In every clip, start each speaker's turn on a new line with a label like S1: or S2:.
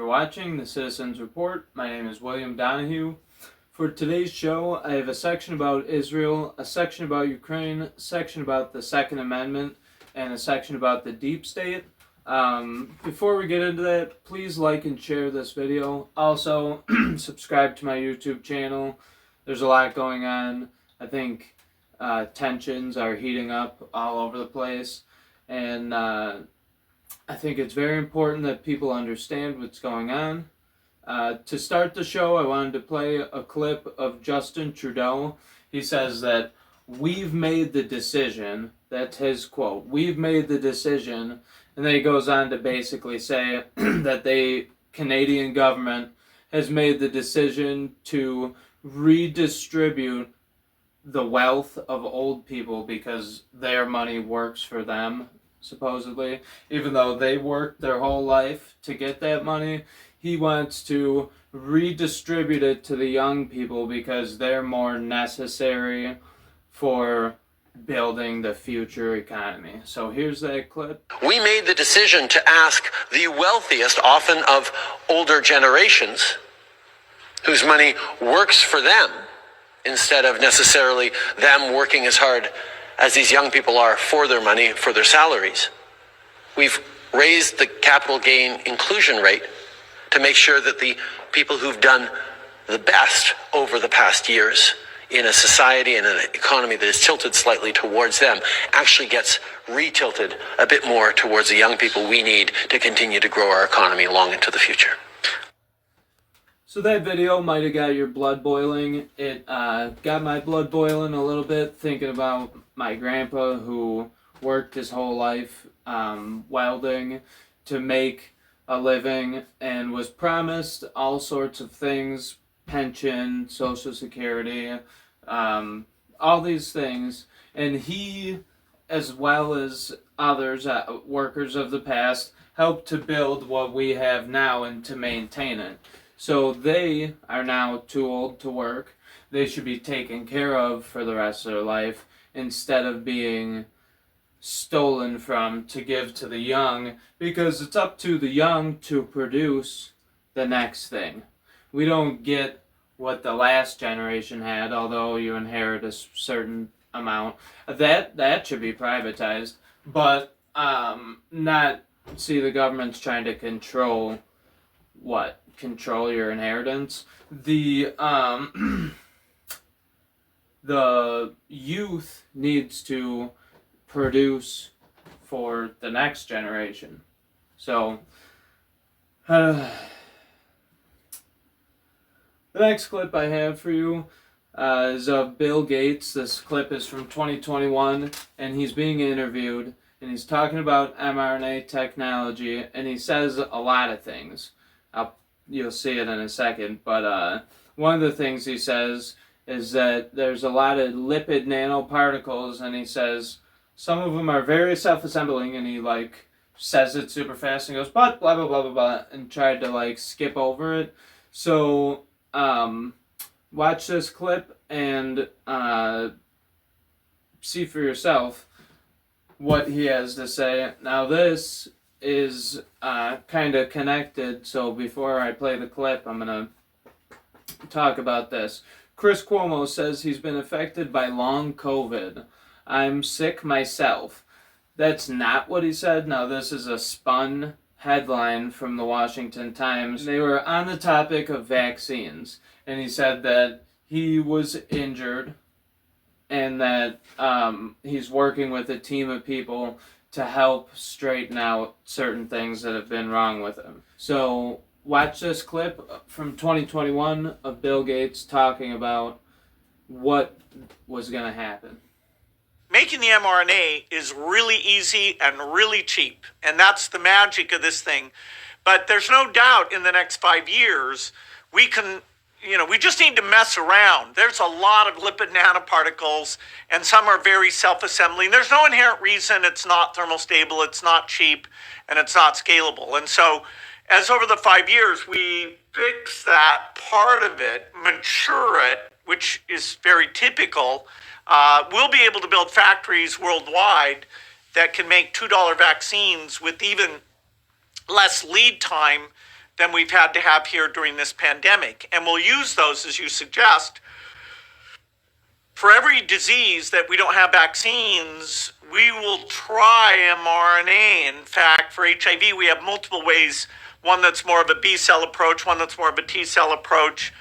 S1: for watching the Citizens Report. My name is William Donahue. For today's show, I have a section about Israel, a section about Ukraine, a section about the Second Amendment, and a section about the deep state. Before we get into that, please like and share this video. Also, subscribe to my YouTube channel. There's a lot going on. I think tensions are heating up all over the place, and I think it's very important that people understand what's going on. To start the show, I wanted to play a clip of Justin Trudeau. He says that we've made the decision. That's his quote. We've made the decision. And then he goes on to basically say that the Canadian government has made the decision to redistribute the wealth of old people because their money works for them, supposedly. Even though they worked their whole life to get that money, he wants to redistribute it to the young people because they're more necessary for building the future economy. So here's that clip.
S2: We made the decision to ask the wealthiest, often of older generations, whose money works for them, instead of necessarily them working as hard as these young people are for their money, for their salaries. We've raised the capital gain inclusion rate to make sure that the people who've done the best over the past years in a society and an economy that is tilted slightly towards them actually gets retilted a bit more towards the young people we need to continue to grow our economy long into the future.
S1: So that video might have got your blood boiling. It got my blood boiling a little bit, thinking about my grandpa who worked his whole life welding to make a living and was promised all sorts of things, pension, Social Security, all these things. And he, as well as others, workers of the past, helped to build what we have now and to maintain it. So they are now too old to work. They should be taken care of for the rest of their life instead of being stolen from to give to the young, because it's up to the young to produce the next thing. We don't get what the last generation had, although you inherit a certain amount. That should be privatized, but not see the government's trying to control your inheritance. The the youth needs to produce for the next generation. So the next clip I have for you is of Bill Gates. This clip is from 2021, and he's being interviewed, and he's talking about mRNA technology, and he says a lot of things. You'll see it in a second, but one of the things he says is that there's a lot of lipid nanoparticles, and he says some of them are very self-assembling, and he says it super fast and goes, but blah blah blah blah blah, and tried to skip over it. So watch this clip and see for yourself what he has to say. Now this is kind of connected, so before I play the clip, I'm going to talk about this. Chris Cuomo says he's been affected by long COVID. I'm sick myself. That's not what he said. Now this is a spun headline from the Washington Times. They were on the topic of vaccines, and he said that he was injured and that he's working with a team of people to help straighten out certain things that have been wrong with him. So watch this clip from 2021 of Bill Gates talking about what was going to happen.
S3: Making the mRNA is really easy and really cheap, and that's the magic of this thing. But there's no doubt in the next 5 years, we just need to mess around. There's a lot of lipid nanoparticles, and some are very self-assembling. There's no inherent reason it's not thermostable, it's not cheap, and it's not scalable. And so, as over the 5 years, we fix that part of it, mature it, which is very typical, we'll be able to build factories worldwide that can make $2 vaccines with even less lead time than we've had to have here during this pandemic. And we'll use those, as you suggest. For every disease that we don't have vaccines, we will try mRNA. In fact, for HIV, we have multiple ways. One that's more of a B cell approach, one that's more of a T cell approach.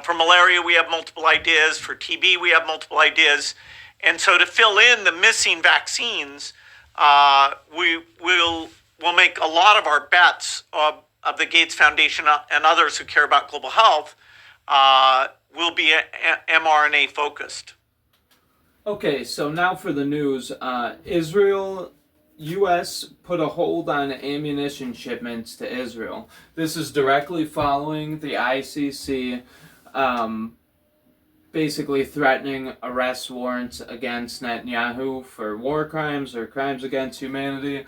S3: For malaria, we have multiple ideas. For TB, we have multiple ideas. And so to fill in the missing vaccines, we'll make a lot of our bets of the Gates Foundation and others who care about global health will be mRNA focused.
S1: Okay, so now for the news. U.S. put a hold on ammunition shipments to Israel. This is directly following the ICC basically threatening arrest warrants against Netanyahu for war crimes or crimes against humanity.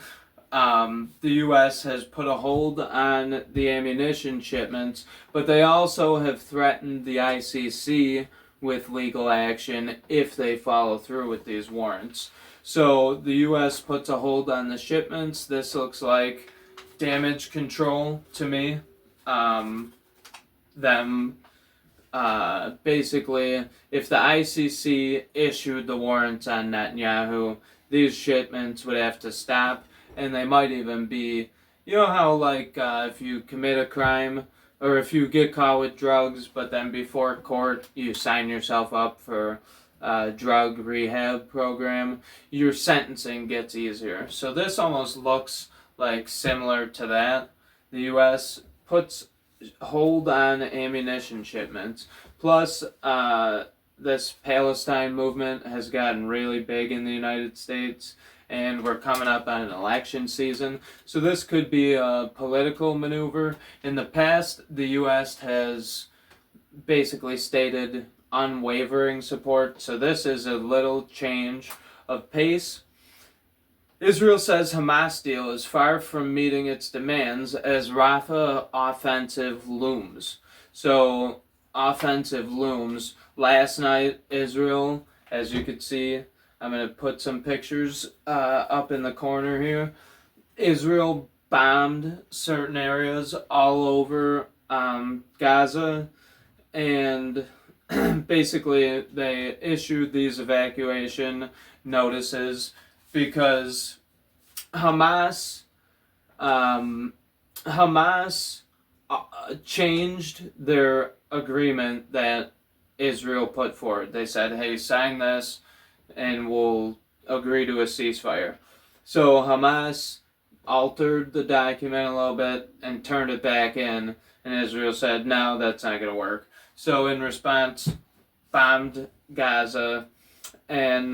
S1: The U.S. has put a hold on the ammunition shipments, but they also have threatened the ICC with legal action if they follow through with these warrants. So the U.S. puts a hold on the shipments. This looks like damage control to me. Basically, if the ICC issued the warrants on Netanyahu, these shipments would have to stop, and they might even be, how if you commit a crime, or if you get caught with drugs, but then before court you sign yourself up for a drug rehab program, your sentencing gets easier. So this almost looks like similar to that. The U.S. puts hold on ammunition shipments. Plus, this Palestine movement has gotten really big in the United States, and we're coming up on an election season. So this could be a political maneuver. In the past, the U.S. has basically stated unwavering support. So this is a little change of pace. Israel says Hamas deal is far from meeting its demands as Rafah offensive looms. So offensive looms. Last night, Israel, as you could see, I'm going to put some pictures up in the corner here. Israel bombed certain areas all over Gaza, and basically they issued these evacuation notices because Hamas changed their agreement that Israel put forward. They said, hey, sign this and we'll agree to a ceasefire. So Hamas altered the document a little bit and turned it back in, and Israel said, no, that's not going to work. So in response, bombed Gaza, and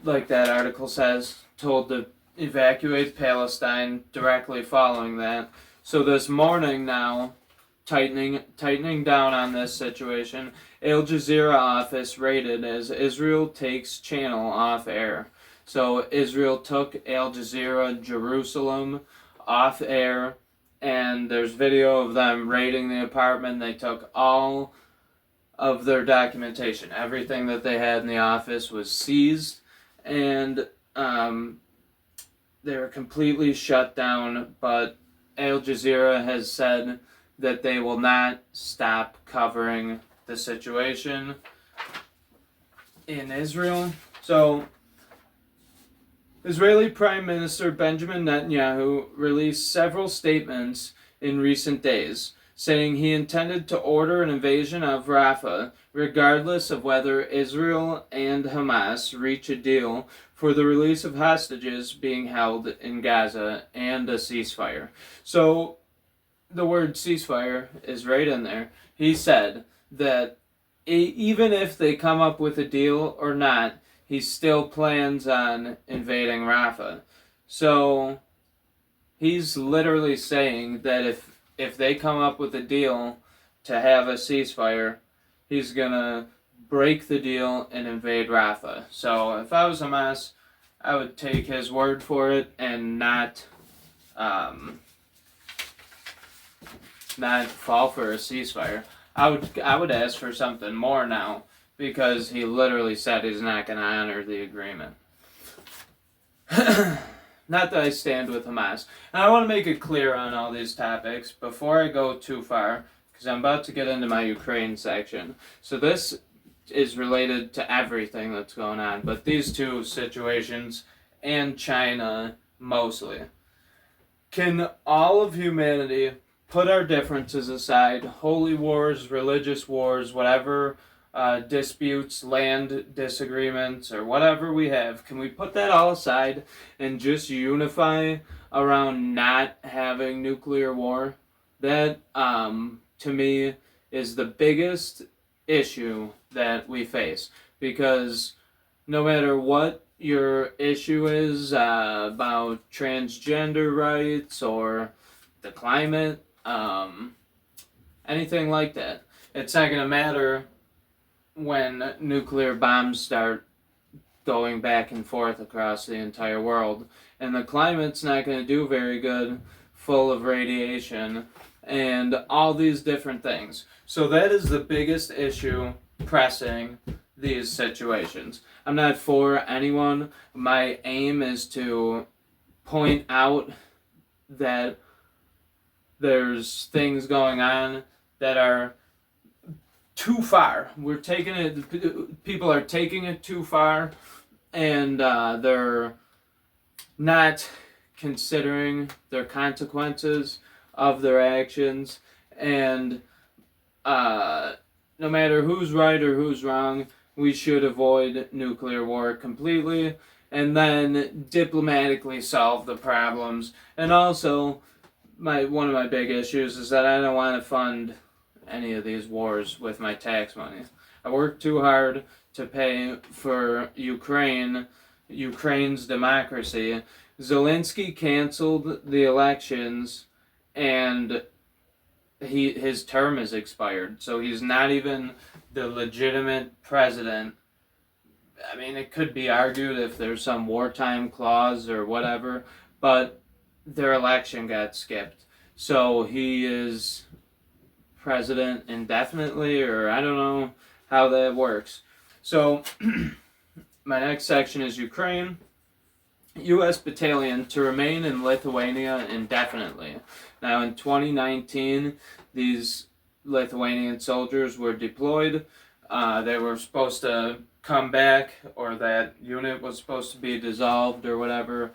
S1: like that article says, told to evacuate Palestine directly following that. So this morning now, tightening down on this situation, Al Jazeera office rated as Israel takes channel off air. So Israel took Al Jazeera Jerusalem off air, and there's video of them raiding the apartment. They took all of their documentation. Everything that they had in the office was seized, and they were completely shut down, but Al Jazeera has said that they will not stop covering the situation in Israel. So, Israeli Prime Minister Benjamin Netanyahu released several statements in recent days, saying he intended to order an invasion of Rafah, regardless of whether Israel and Hamas reach a deal for the release of hostages being held in Gaza and a ceasefire. So, the word ceasefire is right in there. He said that even if they come up with a deal or not, he still plans on invading Rafah. So he's literally saying that if they come up with a deal to have a ceasefire, he's gonna break the deal and invade Rafah. So if I was Hamas, I would take his word for it and not fall for a ceasefire. I would ask for something more now, because he literally said he's not going to honor the agreement. Not that I stand with Hamas. And I want to make it clear on all these topics before I go too far, because I'm about to get into my Ukraine section. So this is related to everything that's going on, but these two situations and China mostly. Can all of humanity put our differences aside, holy wars, religious wars, whatever, disputes, land disagreements, or whatever we have, can we put that all aside and just unify around not having nuclear war? That, to me, is the biggest issue that we face, because no matter what your issue is about transgender rights or the climate, anything like that, it's not going to matter when nuclear bombs start going back and forth across the entire world. And the climate's not going to do very good, full of radiation and all these different things. So that is the biggest issue pressing these situations. I'm not for anyone. My aim is to point out that there's things going on that are too far. We're taking it, people are taking it too far, and they're not considering their consequences of their actions. And no matter who's right or who's wrong, we should avoid nuclear war completely and then diplomatically solve the problems. And also, one of my big issues is that I don't want to fund any of these wars with my tax money. I work too hard to pay for Ukraine's democracy. Zelensky canceled the elections, and his term is expired, so he's not even the legitimate president. I mean, it could be argued if there's some wartime clause or whatever, but their election got skipped. So he is president indefinitely, or I don't know how that works. So my next section is Ukraine. U.S. battalion to remain in Lithuania indefinitely. Now in 2019, these Lithuanian soldiers were deployed. They were supposed to come back, or that unit was supposed to be dissolved or whatever.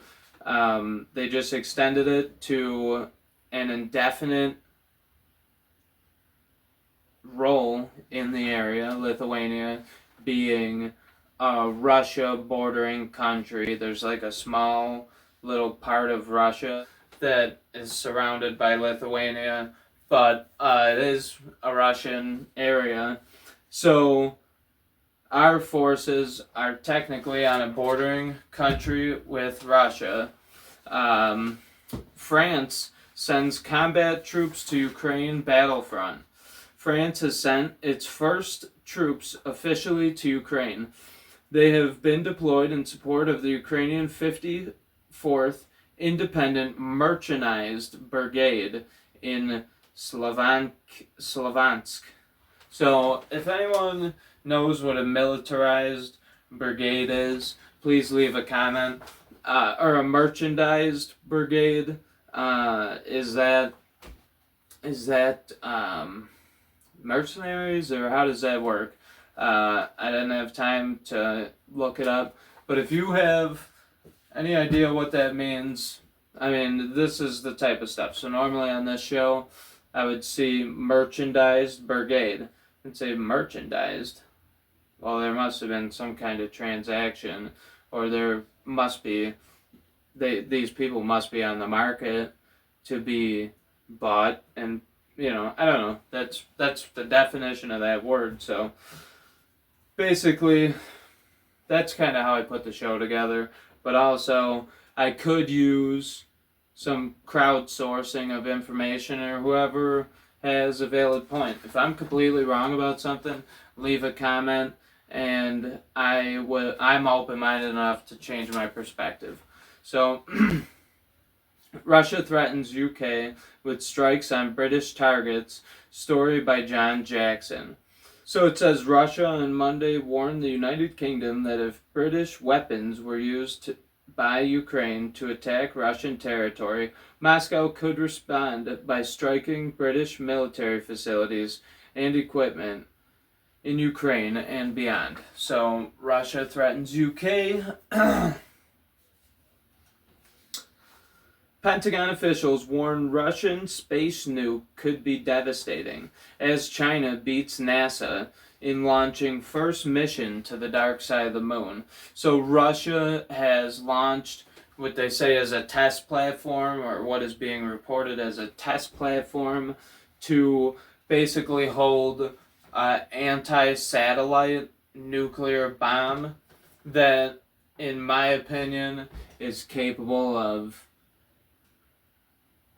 S1: They just extended it to an indefinite role in the area, Lithuania being a Russia bordering country. There's like a small little part of Russia that is surrounded by Lithuania, but it is a Russian area. So our forces are technically on a bordering country with Russia. France sends combat troops to Ukraine battlefront. France has sent its first troops officially to Ukraine. They have been deployed in support of the Ukrainian 54th Independent Merchandized Brigade in Slovansk. So, if anyone knows what a militarized brigade is, please leave a comment. Or a merchandised brigade, is that mercenaries, or how does that work? I didn't have time to look it up, but if you have any idea what that means, I mean, this is the type of stuff. So normally on this show, I would see merchandised brigade and say merchandised. Well, there must have been some kind of transaction, or there must be, these people must be on the market to be bought, and I don't know. That's the definition of that word. So basically, that's kind of how I put the show together. But also, I could use some crowdsourcing of information, or whoever has a valid point. If I'm completely wrong about something, leave a comment, and I'm open-minded enough to change my perspective. So Russia threatens UK with strikes on British targets. Story by John Jackson. So it says Russia on Monday warned the United Kingdom that if British weapons were used by Ukraine to attack Russian territory, Moscow could respond by striking British military facilities and equipment in Ukraine and beyond. So Russia threatens UK. Pentagon officials warn Russian space nuke could be devastating as China beats NASA in launching first mission to the dark side of the moon. So Russia has launched what they say is a test platform, or what is being reported as a test platform, to basically hold an anti-satellite nuclear bomb that, in my opinion, is capable of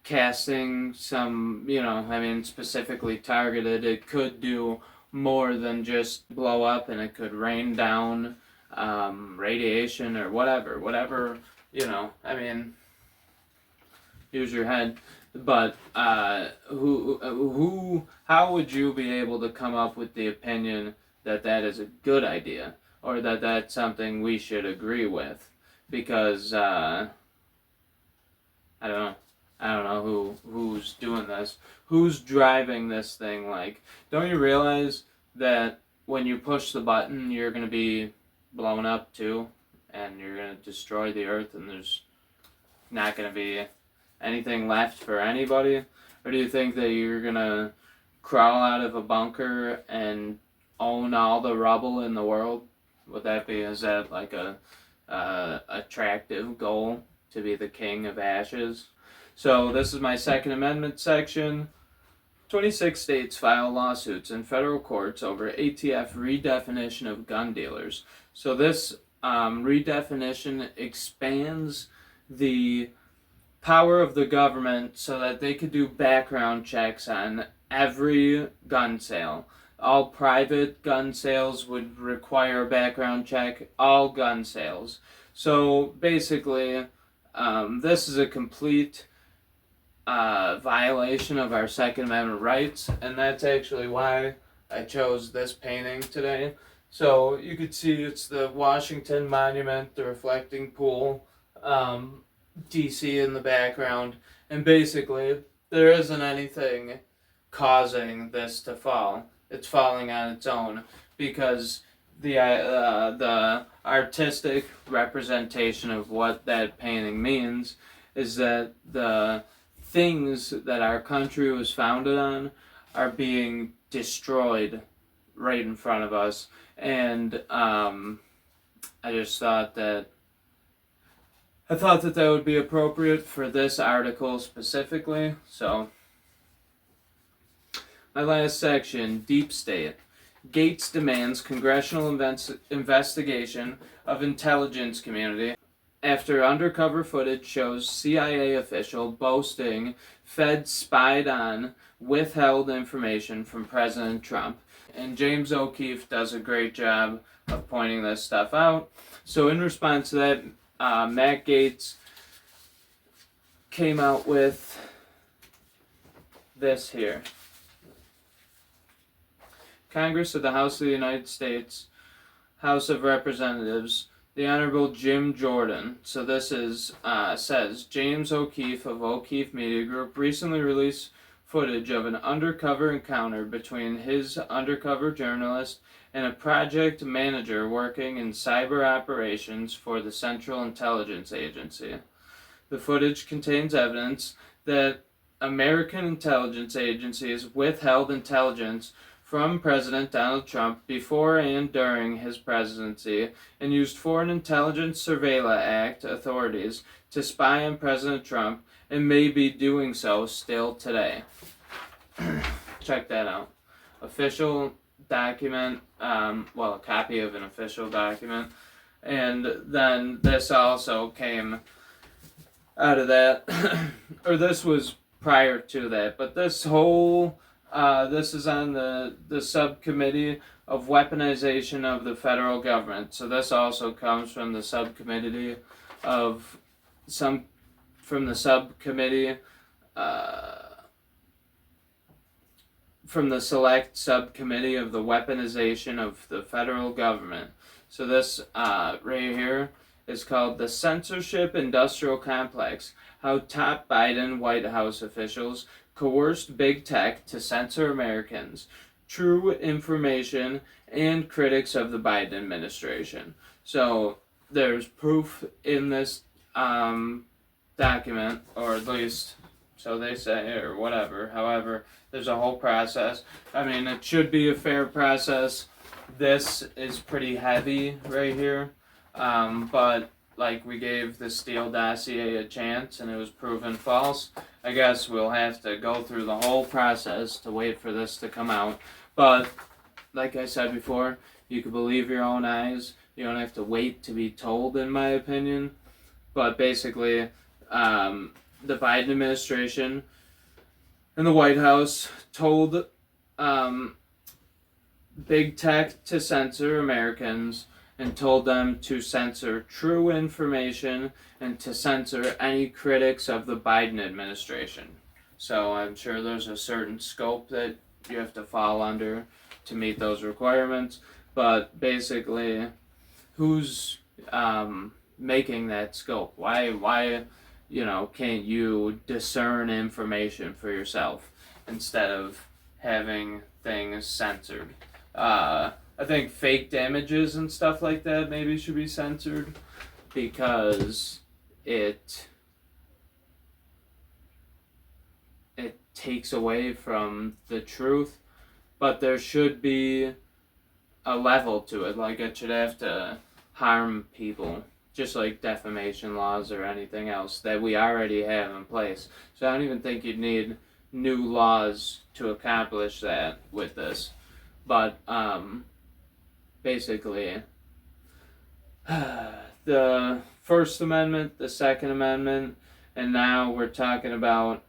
S1: casting some, specifically targeted. It could do more than just blow up, and it could rain down radiation or whatever, use your head. But how would you be able to come up with the opinion that that is a good idea, or that that's something we should agree with? Because I don't know who's doing this, who's driving this thing. Like, don't you realize that when you push the button, you're gonna be blown up too, and you're gonna destroy the earth, and there's not gonna be anything left for anybody? Or do you think that you're gonna crawl out of a bunker and own all the rubble in the world? Is that like a attractive goal, to be the king of ashes? So this is my Second Amendment section. 26 states file lawsuits in federal courts over ATF redefinition of gun dealers. So this redefinition expands the power of the government so that they could do background checks on every gun sale. All private gun sales would require a background check, all gun sales. So basically, this is a complete violation of our Second Amendment rights, and that's actually why I chose this painting today. So you could see it's the Washington Monument, the reflecting pool, DC in the background, and basically there isn't anything causing this to fall. It's falling on its own because the artistic representation of what that painting means is that the things that our country was founded on are being destroyed right in front of us. And I thought that that would be appropriate for this article specifically. So my last section, Deep State. Gates demands congressional investigation of intelligence community after undercover footage shows CIA official boasting Feds spied on withheld information from President Trump. And James O'Keefe does a great job of pointing this stuff out. So in response to that, Matt Gaetz came out with this here. Congress of the House of the United States, House of Representatives, the Honorable Jim Jordan. So this is, says, James O'Keefe of O'Keefe Media Group recently released footage of an undercover encounter between his undercover journalist and a project manager working in cyber operations for the Central Intelligence Agency. The footage contains evidence that American intelligence agencies withheld intelligence from President Donald Trump before and during his presidency and used Foreign Intelligence Surveillance Act authorities to spy on President Trump and may be doing so still today. Check that out. Official document, a copy of an official document. And then this also came out of that, or this was prior to that, but this whole this is on the subcommittee of weaponization of the federal government. So this also comes from the subcommittee of from the select subcommittee of the weaponization of the federal government. So this right here is called The Censorship Industrial Complex: How Top Biden White House Officials Coerced Big Tech to Censor Americans, True Information, and Critics of the Biden Administration. So there's proof in this document, or at least so they say, or whatever. However, there's a whole process. I mean, it should be a fair process. This is pretty heavy right here, but like we gave the Steele dossier a chance and it was proven false. I guess we'll have to go through the whole process to wait for this to come out. But like I said before, you can believe your own eyes. You don't have to wait to be told, in my opinion. But basically, the Biden administration and the White House told Big Tech to censor Americans and told them to censor true information and to censor any critics of the Biden administration. So I'm sure there's a certain scope that you have to fall under to meet those requirements. But basically, who's making that scope? Why can't you discern information for yourself instead of having things censored? I think fake damages and stuff like that maybe should be censored because it takes away from the truth, but there should be a level to it. Like, it should have to harm people, just like defamation laws or anything else that we already have in place. So I don't even think you'd need new laws to accomplish that with this. But basically, the First Amendment, the Second Amendment, and now we're talking about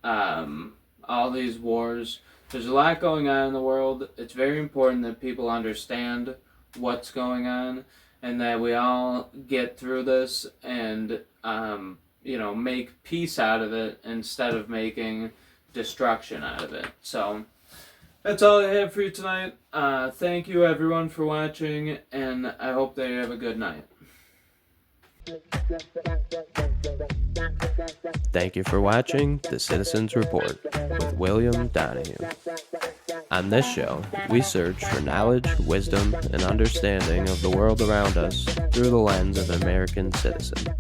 S1: all these wars. There's a lot going on in the world. It's very important that people understand what's going on and that we all get through this and make peace out of it instead of making destruction out of it. So that's all I have for you tonight. Thank you everyone for watching, and I hope that you have a good night.
S4: Thank you for watching The Citizens Report with William Donahue. On this show, we search for knowledge, wisdom, and understanding of the world around us through the lens of an American citizen.